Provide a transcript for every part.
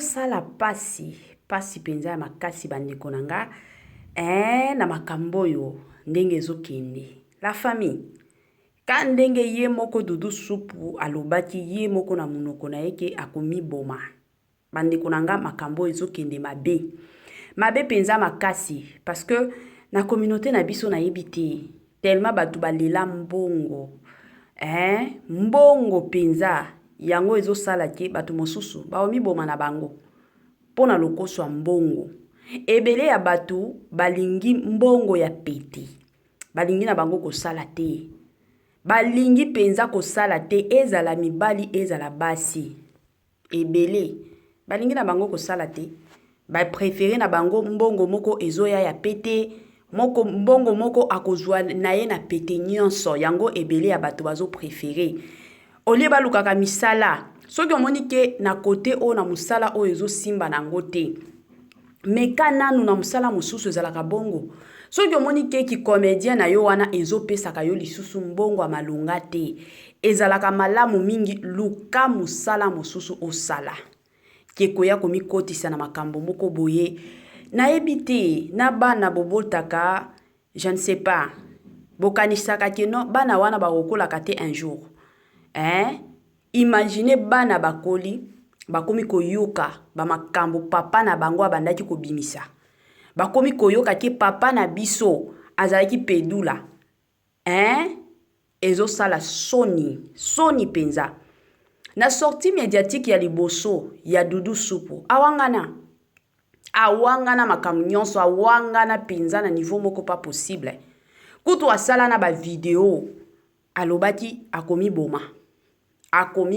sala pasi penza ya makasi bandeko na nga na makambo yo ndenge ezokende. La famille ka ndenge ye moko Dudu Supu alobaki ye moko na munoko na yeke akomi boma. Bandeko na nga makambo ezokende mabe penza makasi parce que na communauté na biso na yebite tellement batu balela mbongo mbongo penza yango ezosala ke batu mosusu baomi boma na bango pona lokoso mbongo ebele ya batu balingi mbongo ya pete balingi na bango kosala te balingi penza kosala te ezala mibali ezala basi ebele balingi na bango kosala te ba préférer na bango mbongo moko ezoya ya pete moko mbongo moko akozwa na ye na pete nyonso yango ebele ya bato bazo préférer olie balukaka misala soki omoni ke na kote o na musala o ezo simba na ngote meka nanu na musala mususu ezalaka bongo soki omoni ke ki comédien na yo wana ezo pesaka yo lisusu mbongo malunga te ezalaka malamu mingi luka musala mususu osala keko ya komikotisa na makambo moko boye na ebite na bana bobotaka je ne sais pas bokanisaka keno bana wana bakokolaka te un jour imaginez bana bakoli bakomi koyoka ba makambo papa na bango abandaki kobimisa bakomi koyoka ke papa na biso azalaki pedula ezo sala soni penza na sortie médiatique ya liboso ya Dudu Supu awangana makambo nyonso awangana penza na niveau moko pas possible kutu asala na ba video alobaki akomi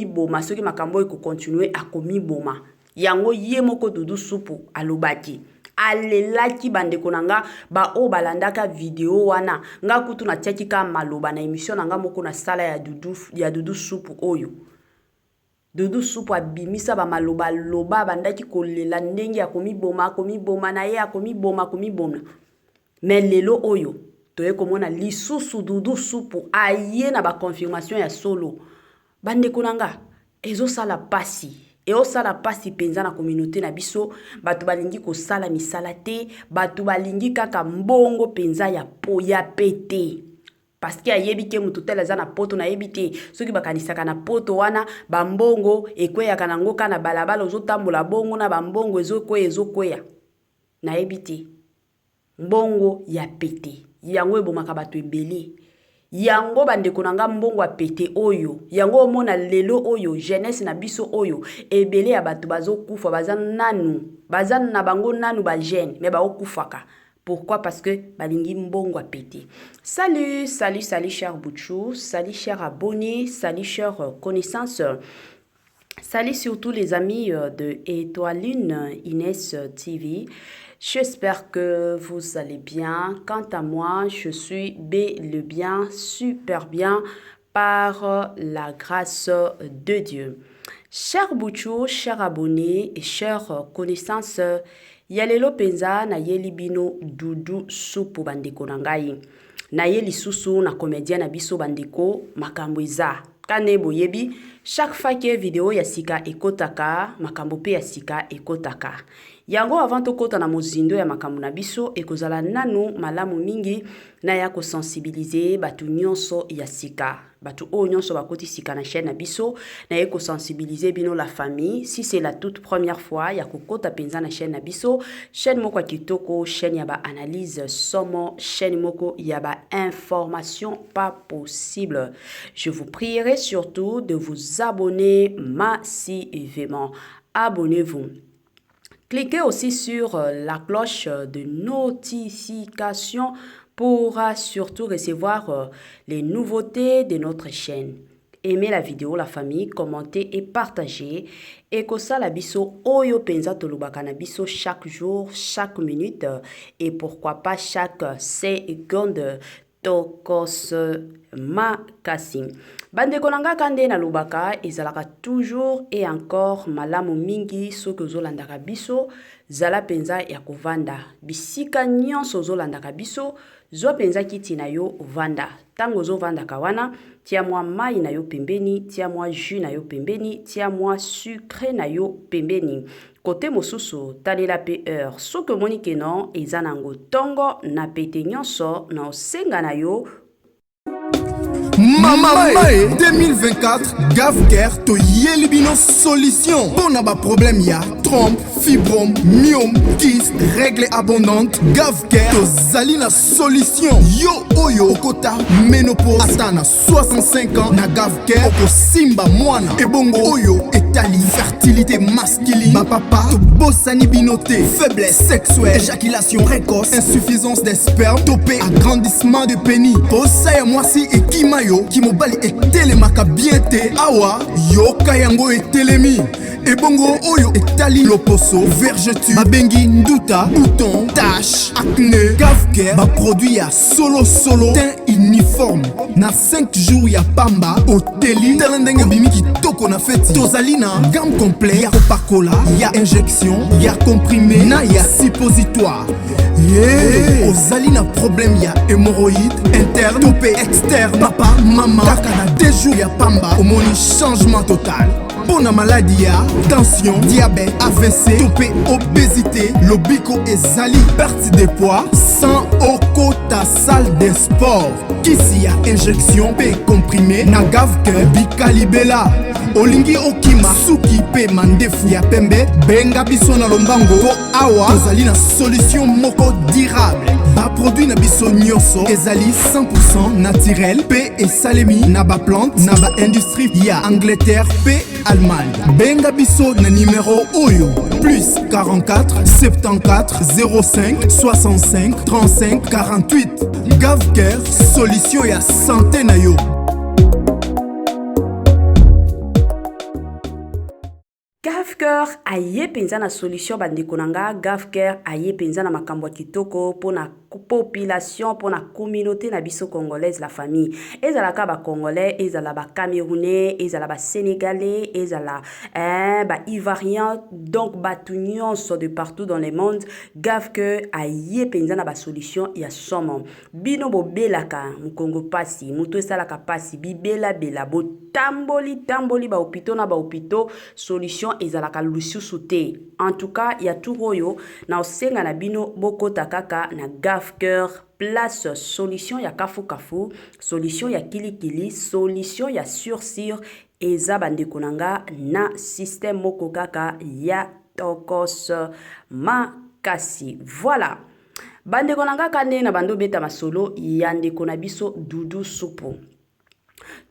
boma soki makambo eko continuer akomi boma yango ye moko Dudu Supu alobaki alelaki bandeko nanga ba o balandaka video wana nga kutu na tiaki ka maloba na émission nanga moko na sala ya Dudu Supu oyo Dudu Supu abimisa ba maloba loba bandaki kolela ndenge akomi boma na ye akomi boma mais lelo oyo toye komona lisusu Dudu Supu aye na ba confirmation ya solo bandeko nanga ezo sala pasi penza na communauté na biso batu balingi ko sala misala te batu balingi kaka mbongo penza ya pete parce que ayebi ke mutu tele za na poto na yebite soki bakanisaka na poto wana bambongo ekweyaka nango kana balabala ozotambola bongo na bambongo ezokweya na yebite mbongo ya pete yango ebomaka bato ebele yango bandeko nanga mbongo ya pete oyo yango omona lelo oyo jeunesse na biso oyo ebele ya bato bazokufa baza na bango nanu ba jeune mais bakufaka. Pourquoi? Parce que balingi mbongo a pété. Salut cher Bouchou, salut cher abonnés, salut cher connaissances. Salut surtout les amis de Étoiline Inès TV. J'espère que vous allez bien. Quant à moi, je suis bien, super bien par la grâce de Dieu. Cher Bouchou, cher abonnés et chers connaissances, Yalelo penza na yeli bino Dudu Supu bandeko na ngai. Na yeli susu na comédien na biso bandeko makambo eza. Kane boyebi, chaque fois que vidéo ya sika ekotaka, makambo pe ya sika ekotaka. Yango avant tokota na mozindo ya makambo na biso ekozala nanu malamu mingi na ya ko sensibiliser batu nyonso ya sika. Batu o nyonso bakoti sika na chaîne na biso na ya ko sensibiliser bino la famille. Si c'est la toute première fois ya kokota penza na chaîne na biso, chaîne moko kitoko, chaîne ya ba analyse somo, chaîne moko ya ba information pas possible. Je vous prierai surtout de vous abonner massivement. Abonnez-vous. Cliquez aussi sur la cloche de notification pour surtout recevoir les nouveautés de notre chaîne. Aimez la vidéo, la famille, commentez et partagez. Et que ça la biso oyo penza tolobaka na biso chaque jour, chaque minute et pourquoi pas chaque seconde. Tokos makasi. Bande konanga kande na lubaka ezalaka toujours et encore malamu mingi soki zolandaka biso zala penza ya kovanda bisika nyonso zolandaka biso zo penza kiti na yo vanda tango zo vanda kawana tia mwa mai na yo pembeni tia mwa jus na yo pembeni tia mwa sucre na yo pembeni Côté mosusu talela pe heure soki omoni ke non eza nango tongo na pete nyonso na osenga na yo. Mamae 2024 Gavker to Yelibino solution. Pour n'aba problème ya trompe, fibrome, myome, kyste, règle abondante. Gavker to Zalina solution. Yo oyo okota ménopause atana 65 ans na Gavker oko simba mwana. Ebongo oyo etali fertilité masculine. Ma papa to bossani binoté, faiblesse sexuelle, éjaculation précoce, insuffisance des spermes, topé agrandissement de pénis. Bossa ya mwasi et kimayo kimobali etelemaka bien te awa yoka yango etelemi. Ebongo oyo etali loposo, vergeture, babengi nduta, bouton, tache, acné. Gavker ba produit ya solo teint uniforme. Na 5 jours ya pamba oteli telendenge bimi kitoko na feti. Tozalina gamme complet ya Coca-Cola, ya injection, ya comprimé, na ya suppositoire. Yeah. Ozalina problème ya hémorroïde interne, topé externe. Papa, maman, kaka na 2 jours ya pamba omoni changement total. Pour la maladie, tension, diabète, AVC, topé, obésité, lobico et zali, perte de poids, sans okota salle de sport. Kisi ya injection, P comprimé, na Gavker, bikalibela. Olingi okima, suki pe mandefu ya pembe, benga biso na lombango, po awa, tozali na solution moko durable. Ba produit na biso nyonso, ezali 100% naturel, pe et salemi, na ba plante, na ba industrie, ya Angleterre, pe Allemagne. Benga biso na numéro oyo plus 44 74 05 65 35 48. Gavker solution ya santé na yo. Gavker aye penza na solution bandeko nanga. Gavker aye penza na makambo kitoko pona population, pona communauté na biso congolaise, la famille. Ezalaka ba congolais, ezala ba camerounais, ezala ba sénégalais, ezala ba ivoirien, donc ba tout nyonso de partout dans le monde. Gavker aye penza na ba solution ya somo. Bino bo belaka mukongo pasi, muto esalaka pasi bibela bela bo tamboli ba opito na ba opito solution ezalaka lususu te. En tout cas, ya turoyo na osenga na bino boko takaka na Gavker place solution ya kafu solution ya kilikili, solution ya sursur eza bandeko nanga na système moko kaka ya tokos makasi. Voilà. Bandeko nanga kande na bando beta masolo ya ndeko na biso Doudou Soupo.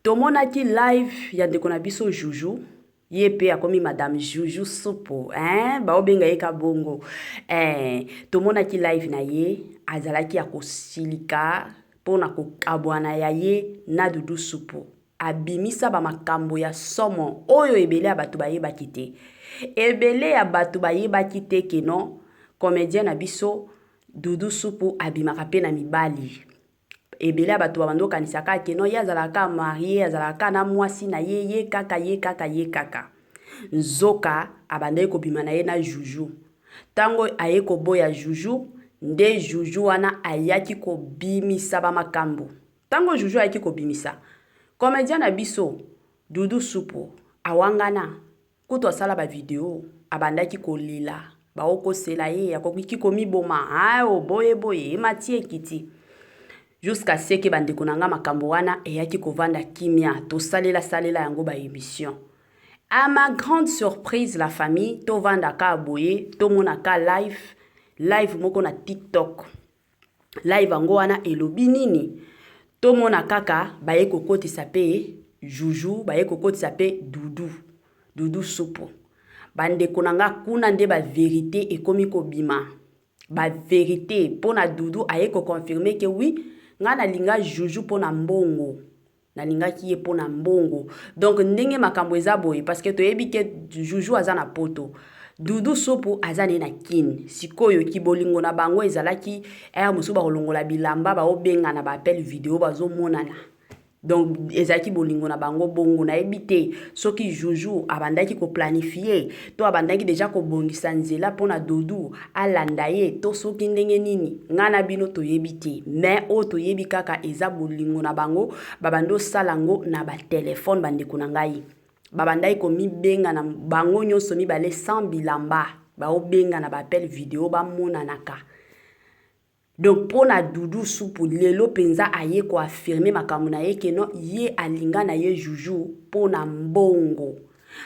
Tomonaki live ya ndeko na biso Juju. Yepe akomi Madame Juju Soupo. Ba obenga eka bongo. Tomonaki live na ye. Azalaki ya kosilika. Pona kokabwana ya ye na Doudou Soupo. Abimisa ba makambo ya somo. Oyo ebele ya batu baye bakite. Ebele ya batu baye bakite keno. Comédien na biso Doudou Soupo abimaka pe na mibali. Ebele ya batu babando kanisaka keno ya zalaka marié, azalaka na mwasi na ye kaka. Nzoka abandai ko bima na ye na Juju. Tango aye ko boya Juju, nde Juju wana ayaki ko bimisa ba makambo. Tango Juju ayaki ko bimisa, comédien na biso Doudou Soupo awangana kuto asala ba video abandaki ko lila. Ba oko sela ye akokiki ko miboma. Ayo boye matie kiti. Jusqu'à ce que bandeko nanga makambo wana eyaki kovanda kimia to salela yango ba émission. À ma grande surprise, la famille to vanda ka aboye to monaka live moko na TikTok. Live ango wana elobi nini? To monaka ka baye kokoti sape Juju, baye kokoti sape Doudou Soupo. Bandeko nanga kuna nde ba vérité ekomi ko bima. Ba vérité pona Doudou aye ko confirmer que oui ngana linga Juju pona mbongo. Na linga kiye pona mbongo. Donc ndenge makambo eza boye parce que toyebi ke Juju azana poto. Doudou Soupo azane na kin. Sikoyo ki bolingo na bango ezalaki musuba kolongola bilamba ba obenga na ba appel vidéo bazo monana. Donc ezaki bolingo na bango bongo na ebite soki Juju abandaki ko planifier to abandaki déjà ko bongisa nzela pona Doudou alanda ye to soki ndenge nini ngana bino to yebite mais o to yebi kaka eza bolingo na bango babando salango na ba téléphone bandeko na ngai babandai ko mi benga na bango nyonso mi bale 100 bilamba baobenga na bappel vidéo bamonanaka. Donc pour na Doudou Soupu lelo penza aye ko affirmer makambo na ye ke no ye alinga na ye juju pour na mbongo.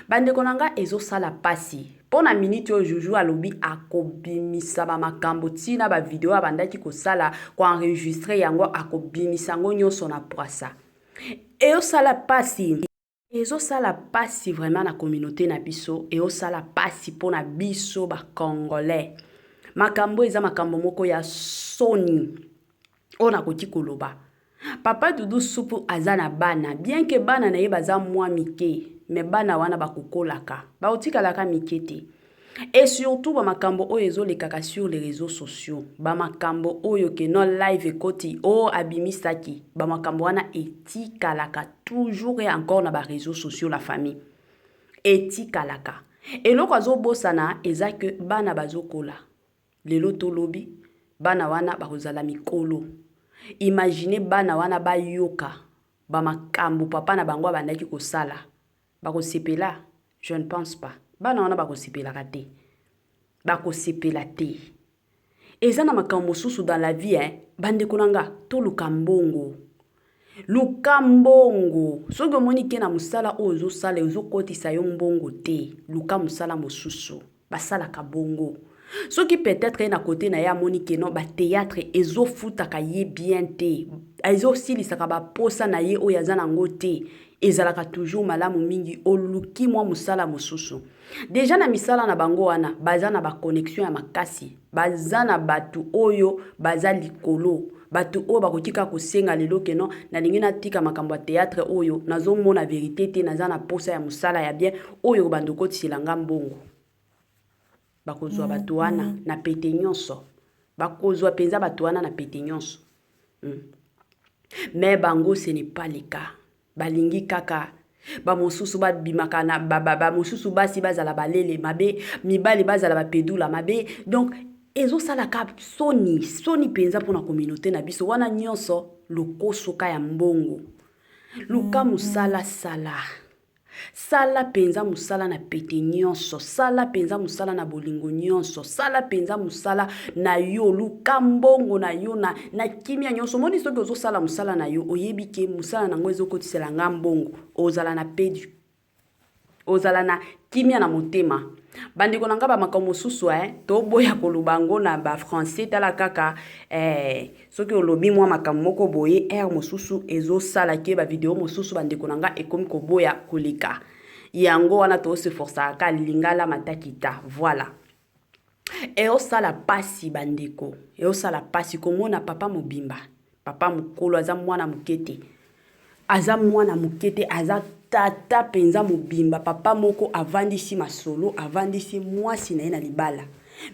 Bande konanga ezo sala pasi. Pour na minute yo juju alobi akobimisa ba makambo tina ba vidéo abandaki ko sala ko enregistrer yango akobimisa ngo nyonso na poisa. Ezo sala pasi. Ezo sala pasi vraiment na communauté na biso, ezo sala pasi pour na biso ba congolais. Makambo eza makambo moko ya soni. Ona koti koloba. Papa Doudou Soupu azana bana. Bien que bana na ye baza mwa mike. Mais bana wana bakukolaka. Baotika laka mikete. Et surtout ba makambo oyo ezolekaka sur les réseaux sociaux. Ba makambo oyo ke no live koti o abimisaki. Ba makambo wana etikalaka toujours et encore na ba réseaux sociaux la famille. Etikalaka. Et loko azobosana eza que bana bazokola. Lelo tolobi bana wana bakozala mikolo. Imaginez bana wana bayoka ba makambo papa na bango bandaki kosala. Bakosepela, je ne pense pas. Bana wana bakosepela kate. Bakosepela te. Eza na makambo susu dans la vie bande konanga to lukambongo. Lukambongo. Soki omoni ke na musala ozo sala ozo kotisa yo mbongo te. Luka musala mosusu. Basala ka bongo. Ce qui peut-être est à côté na ya moni ke no ba théâtre ezo futaka ye bien te. Ezo sili saka ba posa na ye o yazana ngote. Ezalaka toujours malamu mingi oluki mwa musala mosusu. Déjà na misala na bango wana baza na ba connexion ya makasi. Baza na batu oyo baza likolo. Batu oyo bakotika kosenga lelo ke no na lingi na tika makambo ya théâtre oyo nazo mona vérité te naza na posa ya musala ya bien oyo bandoko tsilanga mbongo. Bakozwa batu wana na pete nyonso. Bakozwa penza batu wana na pete nyonso. Mais bango ce n'est pas le cas. Balingi kaka. Ba mosusu ba bimaka na ba mosusu basi bazala balele mabe. Mibali bazala ba pedula mabe. Donc ezo salaka soni penza pour na communauté na biso wana nyonso lokoso ka ya mbongo. Luka musala sala. Sala penza musala na pete nyonso. Sala penza musala na bolingo nyonso. Sala penza musala na yo. Luka mbongo na yo na kimia nyonso. Moni soki ozo sala musala na yo. Oyebike musala na ngwezo kotisela nga mbongo. Ozala na pedu. Ozala na kimia na motema. Bandeko nanga ba makambo susu to boya kolubango na ba français tala kaka soki olobi mwa makambo moko boye mosusu ezo sala ke ba vidéo mosusu bandeko nanga ekomi ko boya koleka yango wana to se força ka lingala matakita voilà et o sala pasi bandeko et o sala pasi komona papa mobimba papa mukolo aza mwana mukete aza tata penza mobimba papa moko avandisi masolo avandisi mwasi na ye na libala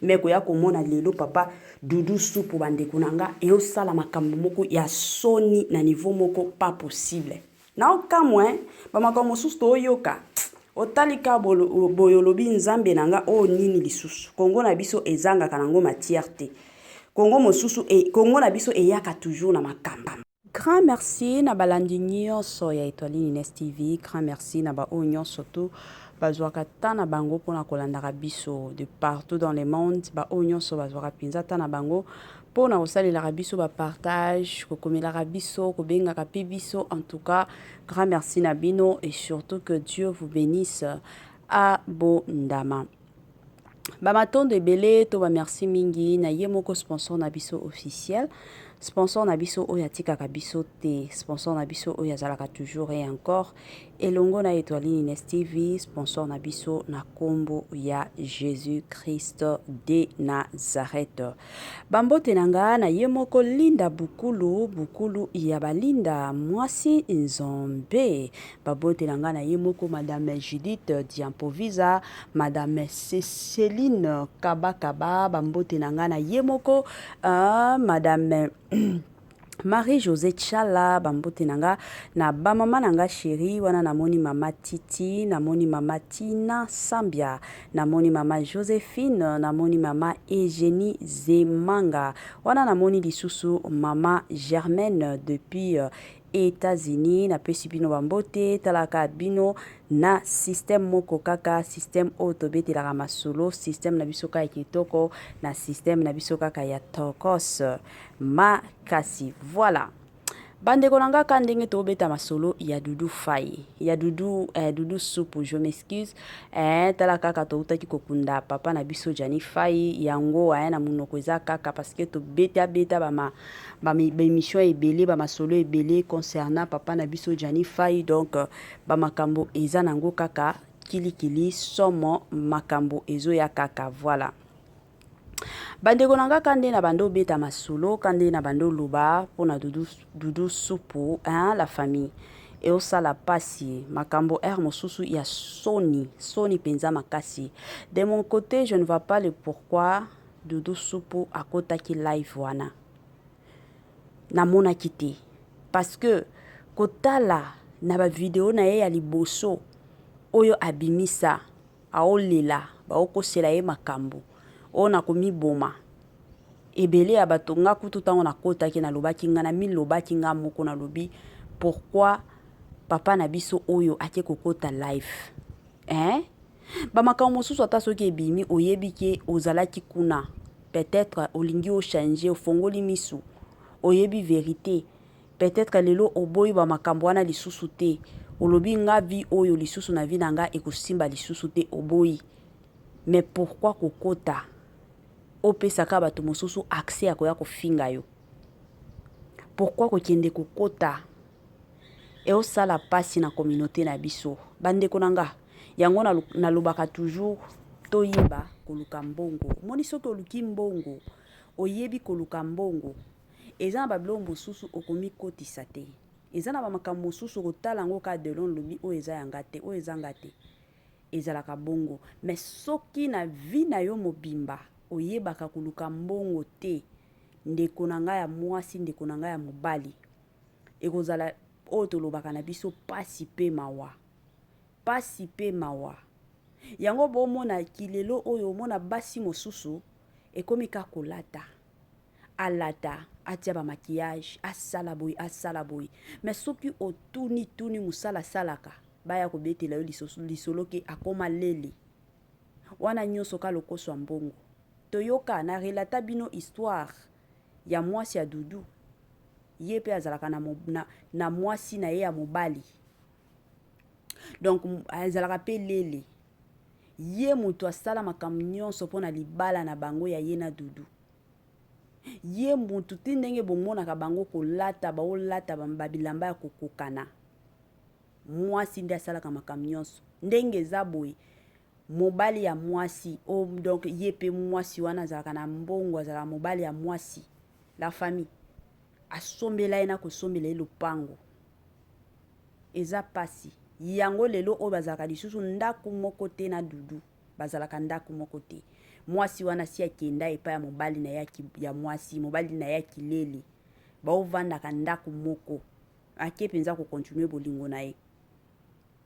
meko ya komona lelo papa Doudou Soupu bandeko nanga e osala makambo moko ya soni na niveau moko pas possible na okamwe ba makambo susu to yoka otalika boyolobi nzambe nanga o nini lisusu Kongo na biso ezanga kanango matière Kongo mosusu Kongo na biso eyaka toujours na makamba. Grand merci na balandi nyonso ya Étoile Ines TV. Grand merci na ba onyo surtout bazwaka tana bango pona kolandaka biso de partout dans le monde. Ba onyo so bazwaka pinza tana bango pona kosalelaka biso ba partage kokomelaka biso kobengaka pe biso. En tout cas, grand merci na bino et surtout que Dieu vous bénisse abondamment. Bamatondo ebele to ba merci mingi na ye moko sponsor na biso officiel. Sponsor na biso oya tikaka biso te. Sponsor na biso oya zalaka toujours et encore. Elongo na Étoile Ines TV. Sponsor na biso na kombo ya Jésus-Christ de Nazareth. Bambote nanga na ye moko Linda Bukulu ya balinda mwasi nzombe. Bambote nanga na ye moko Madame Judith Diampovisa, Madame Céline Kabakaba. Bambote nanga na ye moko Madame Marie-Josée Chala. Bambote nanga na ba mama nanga chérie wana namoni mama Titi, namoni mama Tina Sambia, namoni mama Joséphine, namoni mama Eugénie Zemanga, wana namoni lisusu mama Germaine depuis États-Unis na pesi bino bambote talaka bino na système moko kaka système oyo tobetelaka masolo système na biso kaka kitoko na système na biso kaka ya tokos makasi. Voilà bandeko na nga ka ndenge tobeta masolo ya Doudou Faye ya Doudou Soupe, je m'excuse tala kaka toutaki kokunda papa na biso Jani Faye yango na munoko eza kaka parce que tobeta ba émission ebele ba masolo ebele concernant papa na biso Jani Faye, donc ba makambo eza nango kaka kilikili somo makambo ezo ya kaka. Voilà bandeko nanga kande na bando beta masolo kande na bando loba pona Doudou Soupe la famille et au sala pasi makambo mosusu ya soni penza makasi. De mon côté je ne vois pas le pourquoi Doudou Soupe akotaki live wana na mona kite parce que kotala na ba vidéo na ye ya liboso oyo abimisa aolela ba okosela ye makambo ona komi boma ebele ya bato nga kutu tango na kota ki na lobaki nga na mi lobaki nga moko na lobi pourquoi papa na biso oyo ake kokota live ba makambo mosusu ata soki ebimi oyebi ke ozalaki kuna peut-être olingi o changer ofongoli misu oyebi vérité peut-être lelo oboyi ba makambo wana lisusu te olobi nga vi oyo lisusu na vi na nga ekosimba lisusu te oboyi mais pourquoi kokota opesaka bato mosusu accès ya koya kofinga yo pourquoi kokende kokota eosala pasi na communauté na biso bandeko nanga yango nalobaka toujours toyeba koluka mbongo moni soki oluki mbongo oyebi koluka mbongo eza na babilo mosusu okomi kotisa te eza na bamakambo mosusu kotala yango ka delon lobi oyo eza yanga te oyo ezanga te ezalaka bongo mais soki na vi na yo mobimba oyebaka koluka mbongo te ndeko na ngai ya mwasi ndeko na ngai ya mobali ekozala oyo tolobaka na biso pasi pe mawa yango bomona kilelo oyo omona basi mosusu ekomi ka kolata alata atia ba maquillage asala boy mais soki otuni musala salaka baya kobetela yo lisolo ke akoma lele wana nyonso ka lokoso ya mbongo. Toyoka na relata bino histoire ya mwasi ya Doudou ye pe azalaka na mwasi na ye ya mobali, donc azalaka pe lele ye mutu asala makambo nyonso mpona libala na bango ya ye na Doudou. Ye mutu ti ndenge bomonaka bango kolata baolata babilamba ya kokokana mwasi nde asalaka makambo nyonso ndenge eza boye mobali ya mwasi donc ye pe mwasi wana azalaka na mbongo azalaka mobali ya mwasi la famille asombela ye na kosombela ye lopango eza pasi yango lelo oyo bazalaka lisusu ndako moko te na Doudou bazalaka ndako moko te mwasi wana si akenda epa ya mobali na ye ya mwasi mobali na ye kilele baovandaka ndako moko ake penza kokontinue bolingo na ye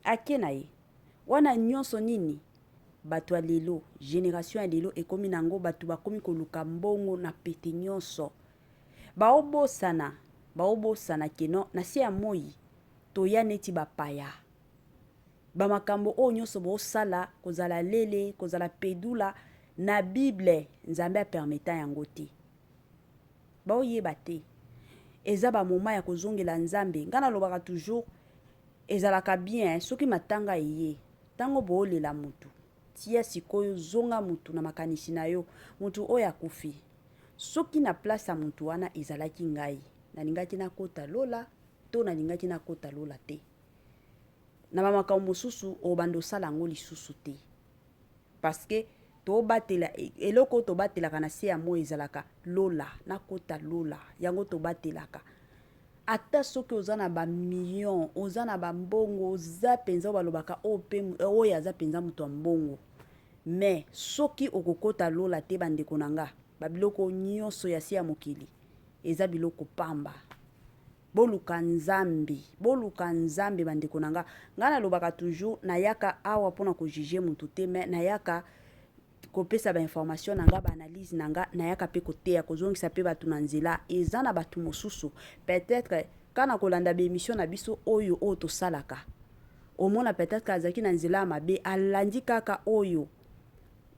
ake na ye wana nyonso nini bato ya lelo génération ya lelo ekomi nango bato bakomi koluka mbongo na pete nyonso baobosana keno na se ya moi toya neti bapaya bamakambo oyo nyonso bosala kozala lele kozala pedula na Bible nzambe apermeta yango te baoyeba te eza bamoma ya kozongela nzambe nga nalobaka toujours ezalaka bien soki matanga eye tango boolela mutu tia sikoyo zonga mutu na makanisi na yo mutu oyo akufi soki na place ya mutu wana ezalaki ngai nalingaki nakota lola to nalingaki nakota lola te na bamakambo mosusu obando sala yango lisusu te parce que tobatela eloko tobatelaka na se ya moi ezalaka lola nakota lola yango tobatelaka ata soki oza na ba million oza na ba mbongo oza penza balobaka oyo aza penza mutu wa mbongo mais soki okokota lola te bandeko nanga babiloko nyonso ya se ya mokili eza biloko pamba boluka nzambe bandeko nanga nga nalobaka toujours nayaka awa pona ko juger mutu te mais nayaka kopesa ba information nanga ba analyse nanga nayaka pe koteya kozongisa pe batu na nzela eza na batu mosusu peut-être kana kolanda be émission na biso oyo o to salaka omona peut-être kazaki na nzela mabe alandi kaka oyo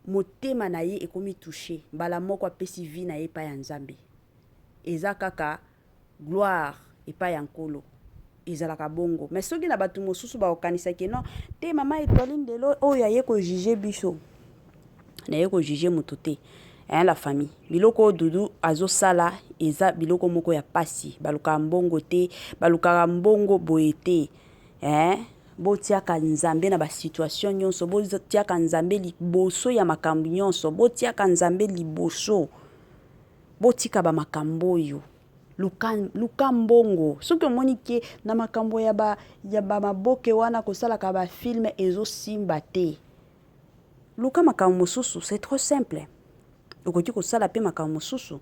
motema na ye ekomi touché mbala moko apesi vie na ye pa ya nzambe eza kaka gloire epai ya nkolo ezalaka bongo mais soki na bato mosusu baokanisaki non te mama Etoline lelo oyo aye kojuge biso na ye kojuge moto te la famille biloko dudu azosala eza biloko moko ya pasi balukaka mbongo te balukaka mbongo boye te botiaka nzambe na basituation nyonso botiaka nzambe liboso ya makambo nyonso botiaka nzambe liboso botika bamakambo oyo luka mbongo soki omoni ke na makambo ya maboke wana kosalaka bafilme ezosimba te luka makambo mosusu c'est trop simple okoki kosala pe makambo mosusu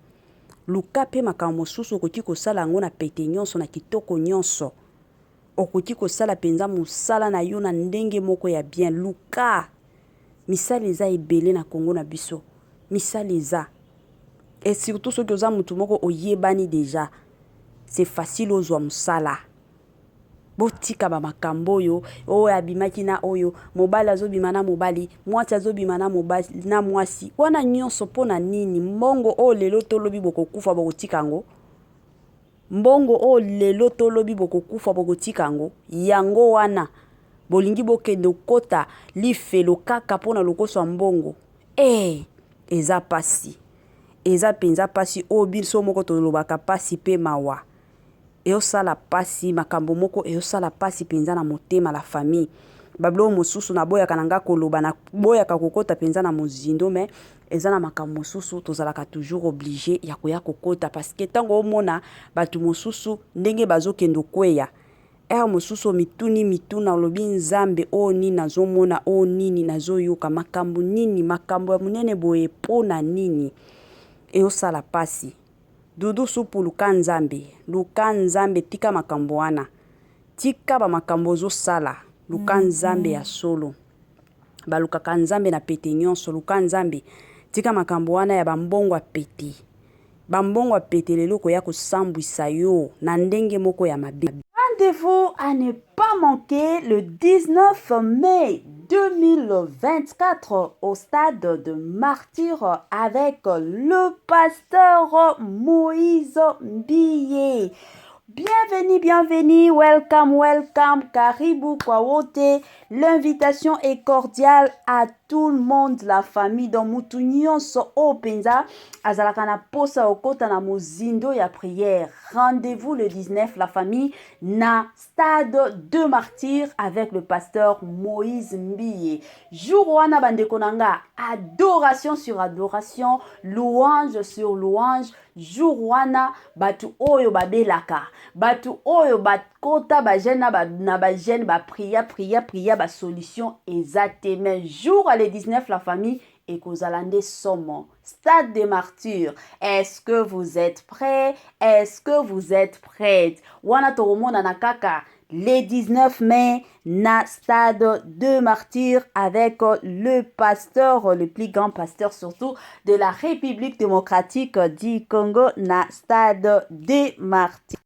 luka pe makambo mosusu okoki kosala yango na pete nyonso na kitoko nyonso okoki kosala penza mosala na yo na ndenge moko ya bien luka misala eza ebele na Congo na biso misala eza et surtout soki oza mutu moko oyebani déjà c'est facile ozwa mosala botika bamakambo oyo oyo abimaki na oyo mobali azobima na mobali mwasi azobima na mobali na mwasi wana nyonso mpona nini mbongo oyo lelo tolobi bokokufa bokotika yango mbongo oyo lelo tolobi bokokufa bokotika yango yango wana bolingi bokende kota lifelo kaka mpona lokoso mbongo eza pasi eza penza pasi oyo biso moko tolobaka pasi pe mawa eosala pasi makambo moko eosala pasi penza na motema la famille bablo mosusu na boyaka nanga koloba na boyaka kokota penza na mozindo mais eza na makambo mosusu tozalaka toujours obligé ya koya kokota parce que tango omona batu mosusu ndenge bazokendo kweya mosusu mituna olobi nzambe o nini nazomona o nini nazoyoka makambo nini makambo ya munene boye pona nini eosala pasi dudu supu luka nzambe tika makambo wana tika ba makambo zosala luka nzambe ya solo balukaka nzambe na pete nyonso luka nzambe tika makambo wana ya bambongo a pete bambongo a pete lelo koya kosambwisa yo na ndenge moko ya mabe. Rendez-vous à ne pas manquer le 19 mai 2024 au stade de Martyr avec le pasteur Moïse Mbiye. Bienvenue, welcome, karibu kwa wote. L'invitation est cordiale à tout le monde, la famille dans mutu nyonso openza azalaka na posa okota na mozindo ya prière. Rendez-vous le 19 la famille na stade de Martyr avec le pasteur Moïse Mbiye. Jour wana bandeko nanga, adoration sur adoration, louange sur louange. Jour wana batu oyo babelaka, batu oyo bakota ba jeune na ba jeune ba priya ba solution exactement. Jour à le 19 la famille et kozalande somo stade des martyrs. Est-ce que vous êtes prêts? Est-ce que vous êtes prêtes? Wana toromona na kaka le 19 mai na stade de martyrs avec le pasteur, le plus grand pasteur surtout de la République démocratique du Congo na stade de martyrs.